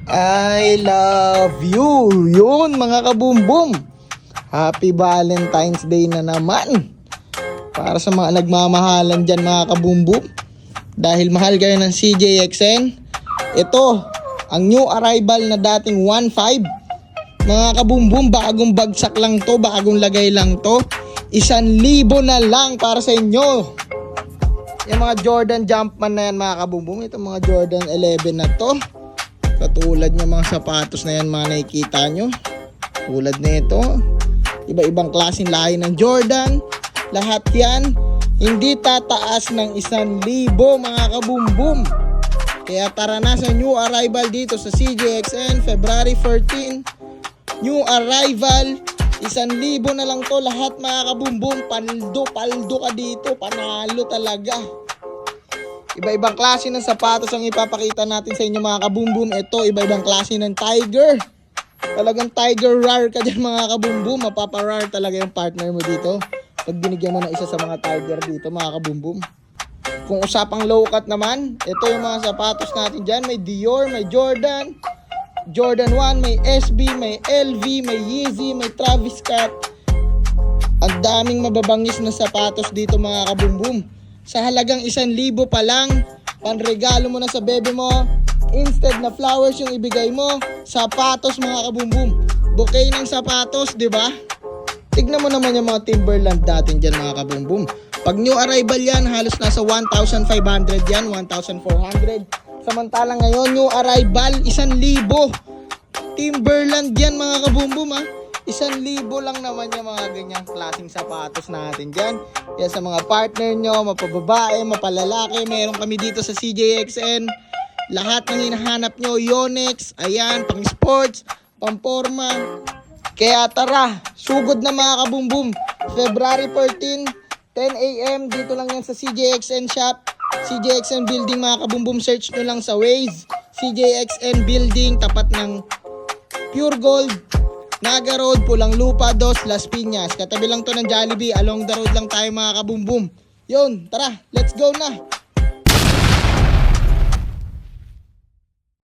I love you. Yun mga kabumbum. Happy Valentine's Day na naman. Para sa mga nagmamahalan dyan mga kabumbum. Dahil mahal kayo ng CJXN. Ito, ang new arrival na dating 1.5. Mga kabumbum, bagong bagsak lang to, bagong lagay lang to. 1,000 na lang para sa inyo. Yung mga Jordan Jumpman na yan mga kabumbum. Itong mga Jordan 11 na to. Katulad ng mga sapatos na yan mga nakikita nyo. Tulad na ito. Iba-ibang klaseng lahi ng Jordan. Lahat yan hindi tataas ng 1,000 mga kabumbum. Kaya tara na sa new arrival dito sa CJXN February 14. New arrival 1,000 na lang to lahat mga kabumbum. Paldo ka dito. Panalo talaga. Iba-ibang klase ng sapatos ang ipapakita natin sa inyo mga kabumbum. Ito, iba-ibang klase ng Tiger. Talagang Tiger rare ka dyan mga kabumbum. Mapapa-rare talaga yung partner mo dito pag binigyan mo na isa sa mga Tiger dito mga kabumbum. Kung usapang low cut naman, ito yung mga sapatos natin dyan. May Dior, may Jordan, Jordan 1, may SB, may LV, may Yeezy, may Travis Scott. Ang daming mababangis na sapatos dito mga kabumbum. Sa halagang 1,000 pa lang, panregalo mo na sa bebe mo. Instead na flowers yung ibigay mo, sapatos mga kabumbum. Bouquet ng sapatos, di ba? Tignan mo naman yung mga Timberland natin dyan mga kabumbum. Pag new arrival yan, halos nasa 1,500 yan, 1,400. Samantalang ngayon, new arrival, 1,000. Timberland yan mga kabumbum ha. 1,000 lang naman yung mga ganyang klaseng sapatos natin dyan. Yan sa mga partner nyo, mapababae, mapalalaki. Meron kami dito sa CJXN. Lahat ng hinahanap nyo, Yonex, ayan, pang sports, pang forma. Kaya tara, sugod na mga kabumbum. February 14, 10 AM, dito lang yan sa CJXN shop. CJXN building mga kabumbum, search nyo lang sa Waze. CJXN building, tapat ng Pure Gold, Naga Road, Pulang Lupa, Dos, Las Piñas. Katabi lang to ng Jollibee. Along the road lang tayo mga kabumbum. Yun, tara, let's go na.